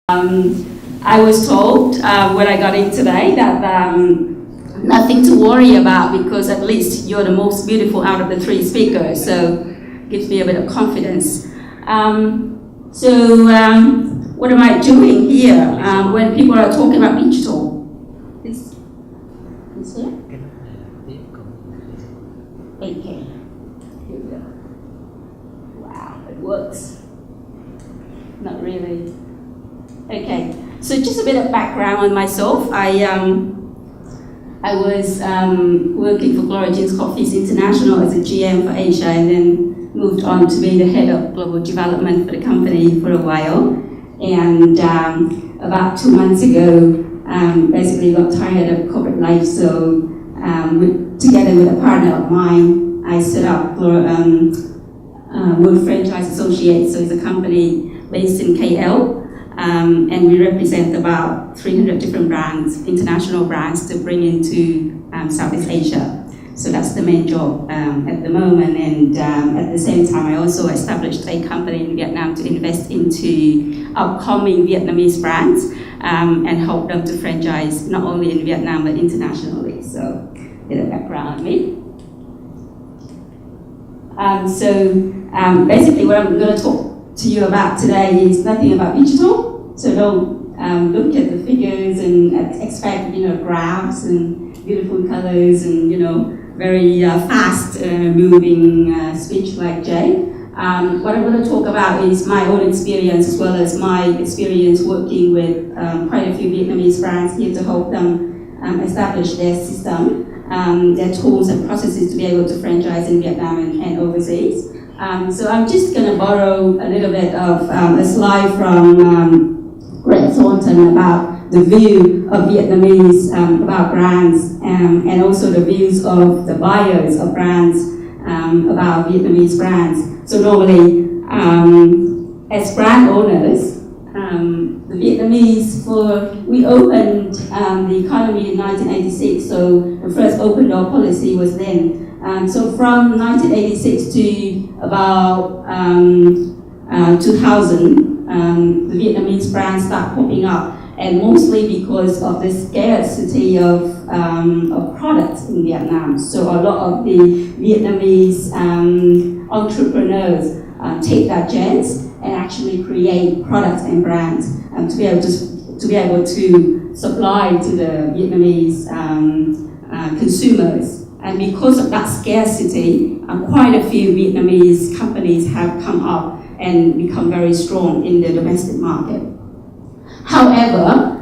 I was told when I got in today that nothing to worry about because at least you're the most beautiful out of the three speakers, so gives me a bit of confidence. What am I doing here when people are talking about digital? Is here? Okay. Here we go. Wow, it works. Not really. Okay, so just a bit of background on myself. I was working for Gloria Jean's Coffees International as a GM for Asia, and then moved on to be the head of global development for the company for a while. And about 2 months ago, basically got tired of corporate life, so together with a partner of mine, I set up World Franchise Associates, so it's a company based in KL. And we represent about 300 different brands, international brands, to bring into Southeast Asia. So that's the main job at the moment. And at the same time, I also established a company in Vietnam to invest into upcoming Vietnamese brands and help them to franchise not only in Vietnam but internationally. So a bit of background on me. Basically what I'm going to talk to you about today is nothing about digital, so don't look at the figures and expect graphs and beautiful colors and very fast moving speech like Jay. What I'm going to talk about is my own experience as well as my experience working with quite a few Vietnamese brands here to help them establish their system, their tools and processes to be able to franchise in Vietnam and overseas. So I'm just going to borrow a little bit of a slide from Greg Thornton about the view of Vietnamese about brands and also the views of the buyers of brands about Vietnamese brands. So normally, as brand owners, the Vietnamese, we opened the economy in 1986, so the first open door policy was then. So from 1986 to about 2000, the Vietnamese brands start popping up, and mostly because of the scarcity of products in Vietnam. So a lot of the Vietnamese entrepreneurs take that chance and actually create products and brands to be able to supply to the Vietnamese consumers. And because of that scarcity, quite a few Vietnamese companies have come up and become very strong in the domestic market. However,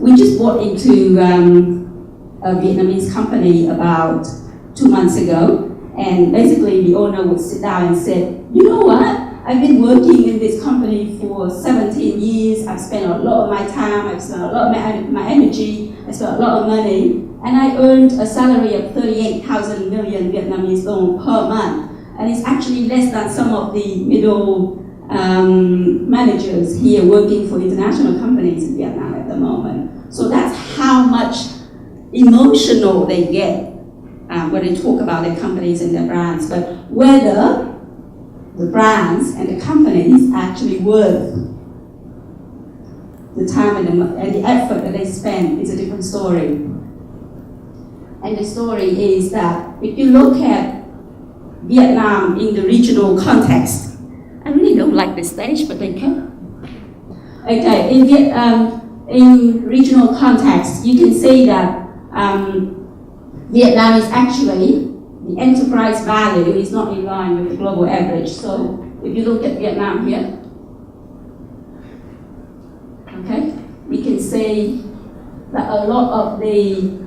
we just bought into a Vietnamese company about 2 months ago, and basically the owner would sit down and say, you know what? I've been working in this company for 17 years, I've spent a lot of my time, I've spent a lot of my energy, I spent a lot of money, and I earned a salary of 38,000 million Vietnamese dong per month. And it's actually less than some of the middle managers here working for international companies in Vietnam at the moment. So that's how much emotional they get when they talk about their companies and their brands. But whether the brands and the companies are actually worth the time and the effort that they spend is a different story. And the story is that if you look at Vietnam in the regional context, I really don't like this stage, but they can. Okay, in regional context, you can see that Vietnam is actually, the enterprise value is not in line with the global average. So if you look at Vietnam here, okay, we can see that a lot of the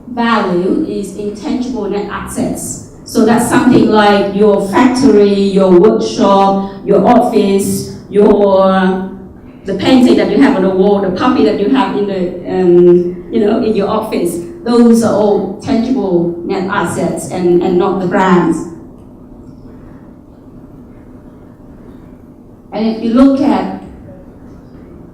value is intangible net assets. So that's something like your factory, your workshop, your office, the painting that you have on the wall, the puppy that you have in the in your office. Those are all tangible net assets and not the brands. And if you look at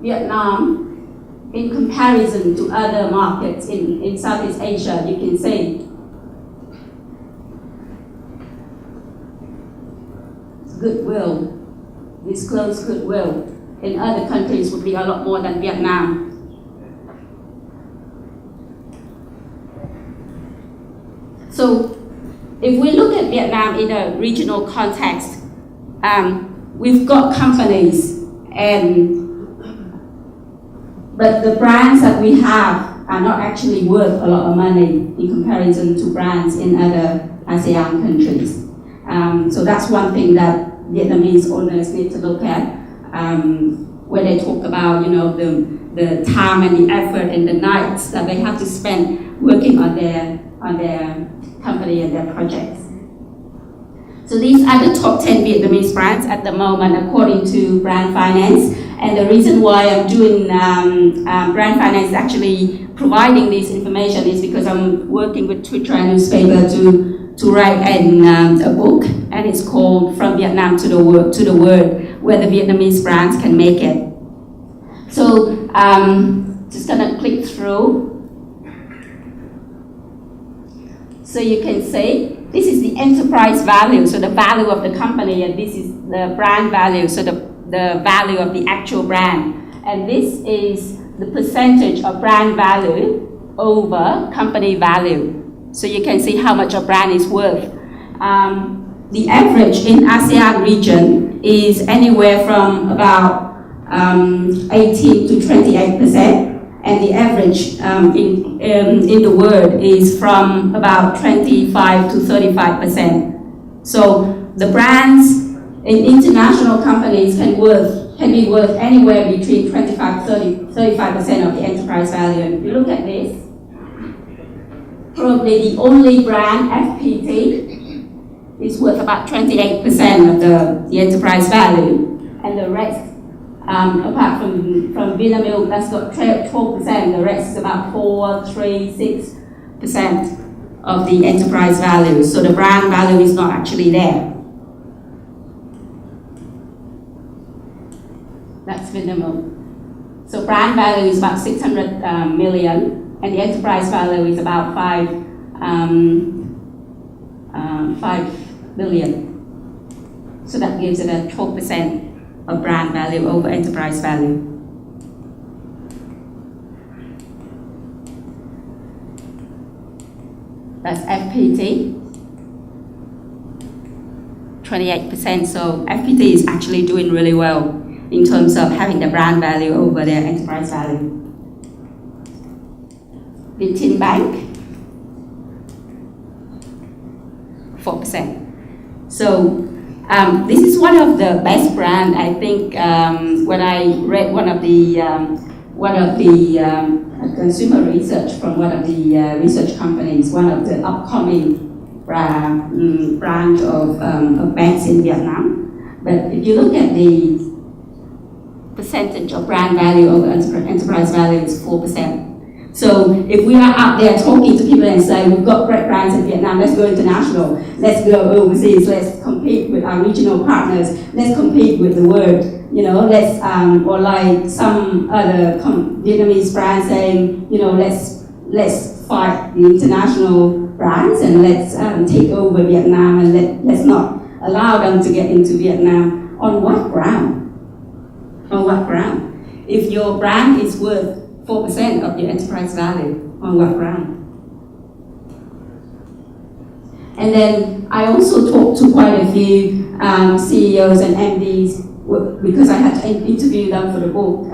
Vietnam in comparison to other markets in Southeast Asia, you can see goodwill, disclosed goodwill. in other countries would be a lot more than Vietnam. So if we look at Vietnam in a regional context, we've got companies, but the brands that we have are not actually worth a lot of money in comparison to brands in other ASEAN countries. So that's one thing that Vietnamese owners need to look at when they talk about, the time and the effort and the nights that they have to spend working on their company and their projects. So these are the top 10 Vietnamese brands at the moment according to Brand Finance. And the reason why I'm doing Brand Finance actually providing this information is because I'm working with Twitter newspaper to write a book, and it's called From Vietnam to the World, where the Vietnamese brands can make it. So just gonna click through. So you can see this is the enterprise value, so the value of the company, and this is the brand value, so the value of the actual brand. And this is the percentage of brand value over company value. So you can see how much a brand is worth. The average in ASEAN region is anywhere from about 18 to 28%. And the average in the world is from about 25 to 35%. So the brands in international companies can be worth anywhere between 25 to 35% of the enterprise value. And if you look at this, probably the only brand, FPT, is worth about 28% of the enterprise value, and the rest, apart from Vinamilk, that's got 12%, the rest is about 6% of the enterprise value. So the brand value is not actually there. That's Vinamilk. So brand value is about 600 million, and the enterprise value is about 5 billion. So that gives it a 12% of brand value over enterprise value. That's FPT, 28%. So FPT is actually doing really well in terms of having the brand value over their enterprise value. Vietinbank, 4%. So this is one of the best brands, I think. When I read one of the consumer research from one of the research companies, one of the upcoming branch of banks in Vietnam. But if you look at the percentage of brand value over enterprise value, is 4%. So if we are out there talking to people and say, we've got great brands in Vietnam, let's go international, let's go overseas, let's compete with our regional partners, let's compete with the world, let's, or like some other Vietnamese brands saying, let's fight the international brands and let's take over Vietnam and let's not allow them to get into Vietnam. On what ground? On what ground? If your brand is worth 4% of your enterprise value, on what ground? And then I also talked to quite a few CEOs and MDs because I had to interview them for the book,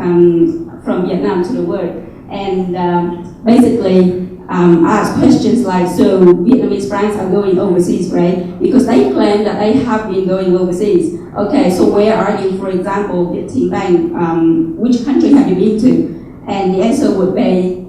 From Vietnam to the World. And basically asked questions like, so Vietnamese brands are going overseas, right? Because they claim that they have been going overseas. Okay, so where are you, for example, Vietinbank, which country have you been to? And the answer would be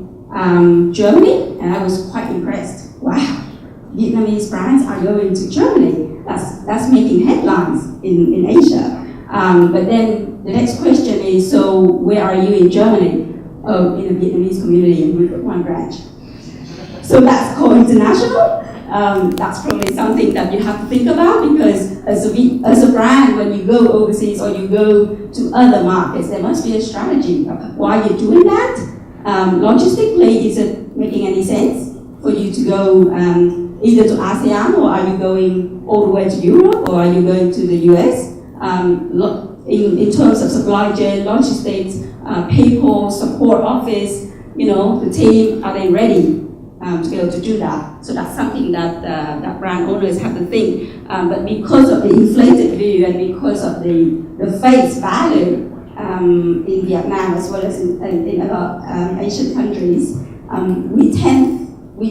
Germany, and I was quite impressed. Wow, Vietnamese brands are going to Germany. That's making headlines in Asia. But then the next question is, so where are you in Germany? Oh, in the Vietnamese community, and we've got one branch. So that's called international. That's probably something that you have to think about, because as a brand, when you go overseas or you go to other markets, there must be a strategy of why you're doing that. Logistically, is it making any sense for you to go either to ASEAN, or are you going all the way to Europe, or are you going to the US? in terms of supply chain, logistics, people, support office, the team, are they ready to be able to do that? So that's something that that brand owners have to think. But because of the inflated view and because of the face value in Vietnam as well as in other Asian countries, we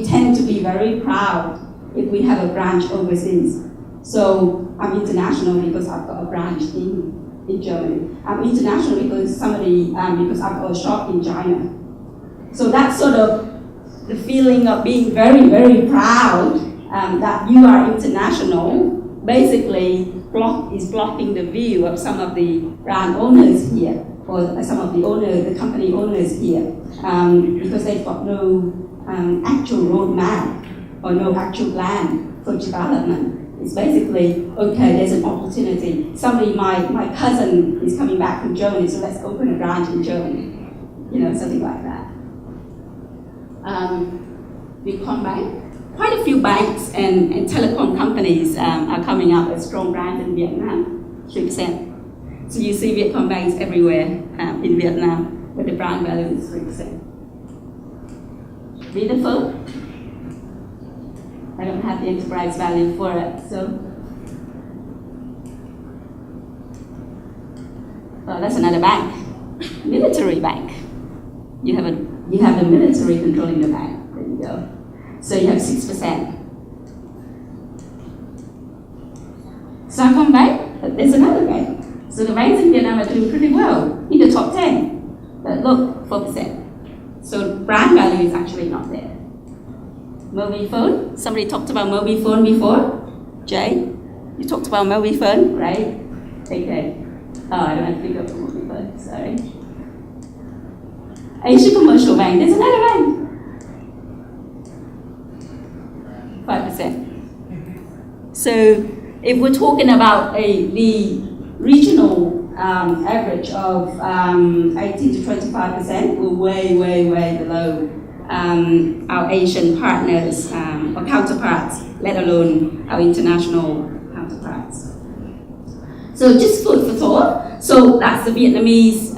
tend to be very proud if we have a branch overseas. So I'm international because I've got a branch in Germany. I'm international because because I've got a shop in China. So that's sort of the feeling of being very, very proud that you are international, basically is blocking the view of some of the brand owners here, or some of the company owners here, because they've got no actual roadmap or no actual plan for development. It's basically, okay, there's an opportunity. My cousin is coming back from Germany, so let's open a branch in Germany. Something like that. Vietcombank, quite a few banks and telecom companies are coming up as strong brands in Vietnam, 3%. So you see Vietcombanks everywhere in Vietnam, but the brand value is 3%. Beautiful. I don't have the enterprise value for it, so. Well, that's another bank, military bank. You have the military controlling the bank. There you go. So you have 6%. Saigon Bank, there's another bank. So the banks in Vietnam are doing pretty well, in the top 10. But look, 4%. So brand value is actually not there. Mobifone, somebody talked about Mobifone before? Jay, you talked about Mobifone, right? Okay. Oh, I don't have to pick up Mobifone, sorry. Asia Commercial Bank, there's another bank. 5%. So if we're talking about the regional average of 18 to 25%, we're way, way, way below our Asian partners or counterparts, let alone our international counterparts. So just food for thought. So that's the Vietnamese,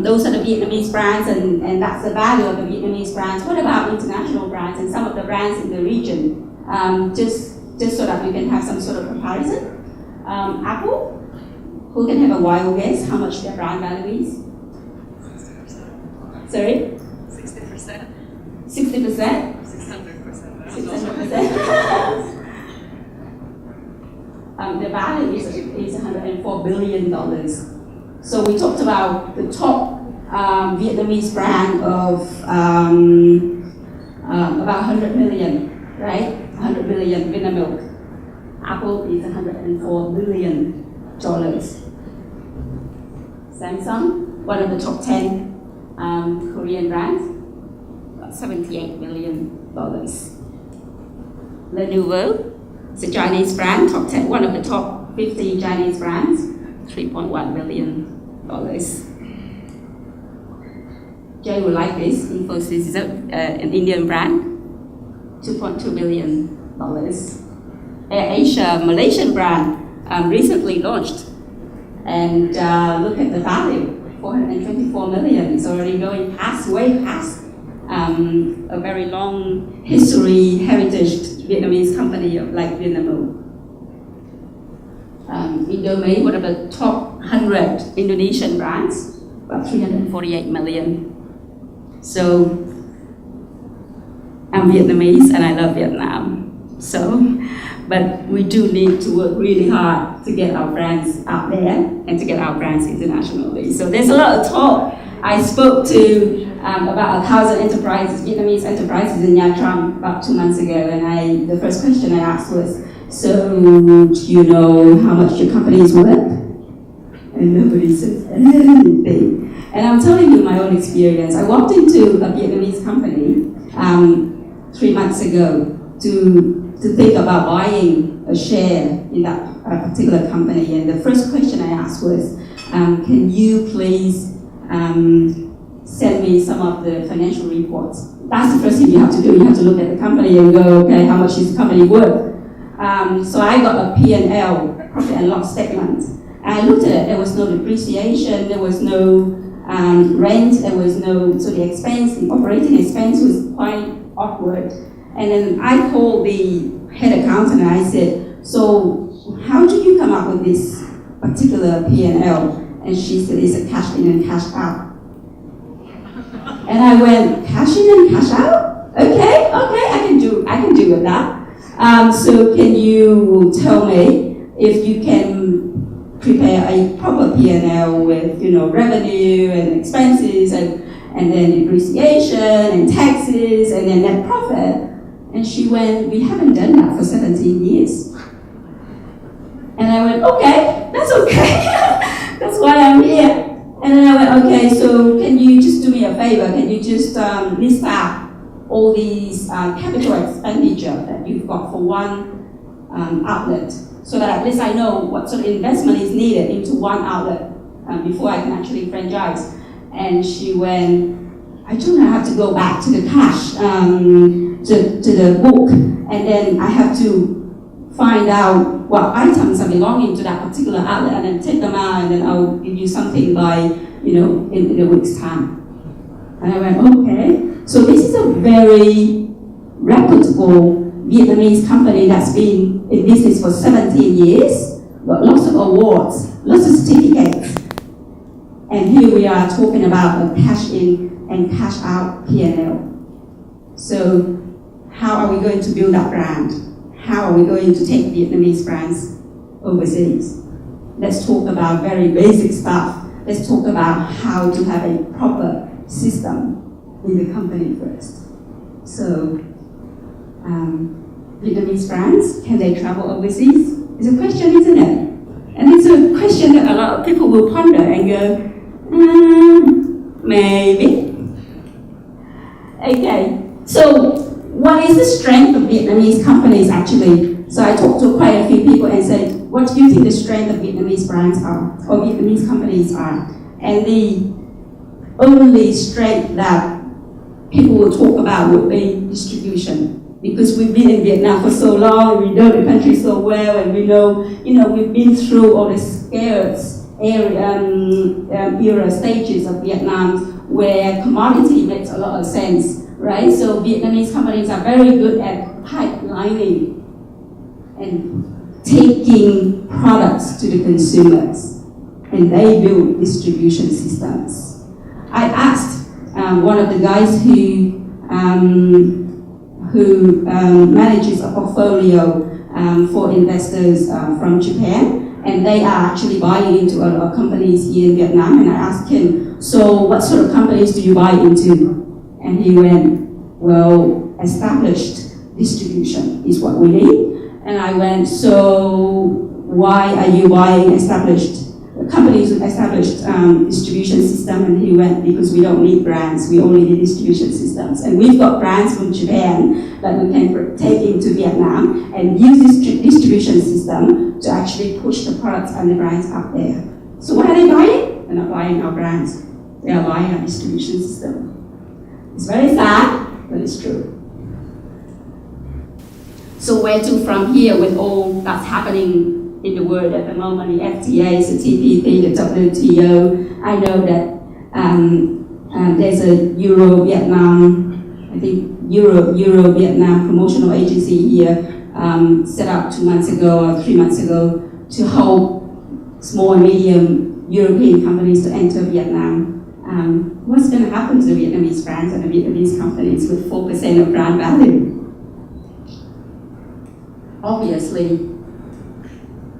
those are the Vietnamese brands, and that's the value of the Vietnamese brands. What about international brands and some of the brands in the region? Just so that we can have some sort of comparison. Apple, who can have a wild guess how much their brand value is? 60%. Sorry? 60%. 60%? 600%. 600%. The value is $104 billion. So we talked about the top Vietnamese brand of about 100 million, right? 100 million Vinamilk. Apple is $104 billion. Samsung, one of the top 10 Korean brands, about $78 million. Lenovo, it's a Chinese brand, top 10, one of the top 50 Chinese brands, $3.1 billion. Jay will like this. Infosys is an Indian brand, $2.2 billion. AirAsia, Malaysian brand, recently launched, and look at the value, $424 million. It's already going way past a very long history, heritage Vietnamese company like Vietnam. Indomie, one of the top 100 Indonesian brands, about $348 million. So I'm Vietnamese and I love Vietnam. But we do need to work really hard to get our brands out there and to get our brands internationally. So there's a lot of talk. I spoke to about 1,000 enterprises, Vietnamese enterprises in Nha Trang about 2 months ago, and the first question I asked was, so do you know how much your company is worth? And nobody says anything. And I'm telling you my own experience. I walked into a Vietnamese company 3 months ago to think about buying a share in that particular company. And the first question I asked was, can you please send me some of the financial reports? That's the first thing you have to do. You have to look at the company and go, okay, how much is the company worth? So I got a P&L, profit and loss statement. I looked at it, there was no depreciation, there was no rent, there was no, so the expense, the operating expense was quite awkward. And then I called the head accountant and I said, so how do you come up with this particular P&L? And she said, it's a cash in and cash out. And I went, cash in and cash out? Okay, I can do with that. So can you tell me if you can prepare a proper P&L with, revenue and expenses and then depreciation and taxes and then net profit? And she went, we haven't done that for 17 years. And I went, okay, that's okay. That's why I'm here. And then I went, okay, so can you just do me a favor? Can you just list out all these capital expenditure that you've got for one outlet, so that at least I know what sort of investment is needed into one outlet before I can actually franchise. And she went, I don't know, I have to go back to the cash, to the book, and then I have to find out what items are belonging to that particular outlet and then take them out, and then I'll give you something by, in a week's time. And I went, okay. So this is a very reputable Vietnamese company that's been in business for 17 years, got lots of awards, lots of certificates. And here we are talking about a cash in and cash out P&L. So how are we going to build that brand? How are we going to take Vietnamese brands overseas? Let's talk about very basic stuff. Let's talk about how to have a proper system in the company first. So, Vietnamese brands, can they travel overseas? It's a question, isn't it? And it's a question that a lot of people will ponder and go, maybe. Okay, so what is the strength of Vietnamese companies actually? So I talked to quite a few people and said, what do you think the strength of Vietnamese brands are, or Vietnamese companies are? And the only strength that people will talk about would be distribution. Because we've been in Vietnam for so long, we know the country so well, and we know, we've been through all the scarce era stages of Vietnam where commodity makes a lot of sense, right? So Vietnamese companies are very good at pipelining and taking products to the consumers, and they build distribution systems. I asked one of the guys who manages a portfolio for investors from Japan, and they are actually buying into a lot of companies here in Vietnam. And I asked him, so what sort of companies do you buy into? And he went, well, established distribution is what we need. And I went, so why are you buying established companies with established distribution system? And he went, because we don't need brands, we only need distribution systems. And we've got brands from Japan that we can take into Vietnam and use this distribution system to actually push the products and the brands out there. So what are they buying? They're not buying our brands, they are buying our distribution system. It's very sad, but it's true. So where to from here with all that's happening in the world at the moment, the FTAs, the TPP, the WTO? I know that there's a Euro-Vietnam, I think Euro-Vietnam promotional agency here set up 2 months ago or 3 months ago to help small and medium European companies to enter Vietnam. What's going to happen to the Vietnamese brands and the Vietnamese companies with 4% of brand value? Obviously,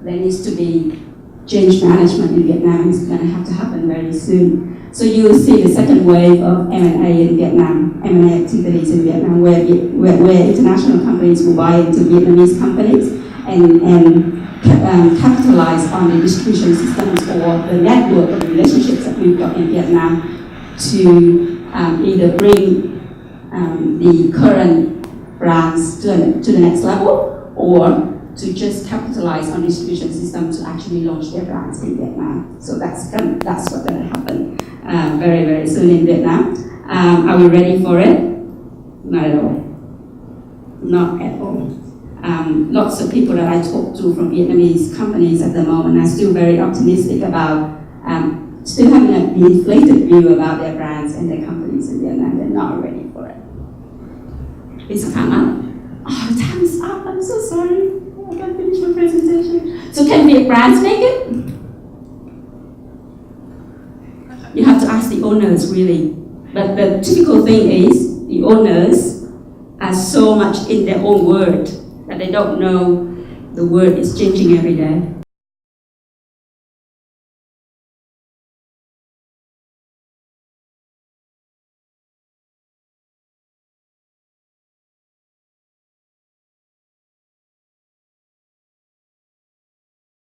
there needs to be change management in Vietnam. It's going to have to happen very soon. So you will see the second wave of M&A in Vietnam, M&A activities in Vietnam, where international companies will buy into Vietnamese companies and capitalize on the distribution systems or the network of relationships that we've got in Vietnam to either bring the current brands to the next level, or to just capitalize on distribution system to actually launch their brands in Vietnam. So that's what's going to happen very, very soon in Vietnam. Are we ready for it? Not at all. Not at all. lots of people that I talk to from Vietnamese companies at the moment are still very optimistic about still having an inflated view about their brands and their companies in Vietnam. They're not ready for it. Please come up. Oh, the time is up. I'm so sorry. I can't finish my presentation. So can Viet brands make it? You have to ask the owners, really. But the typical thing is the owners are so much in their own world that they don't know the world is changing every day.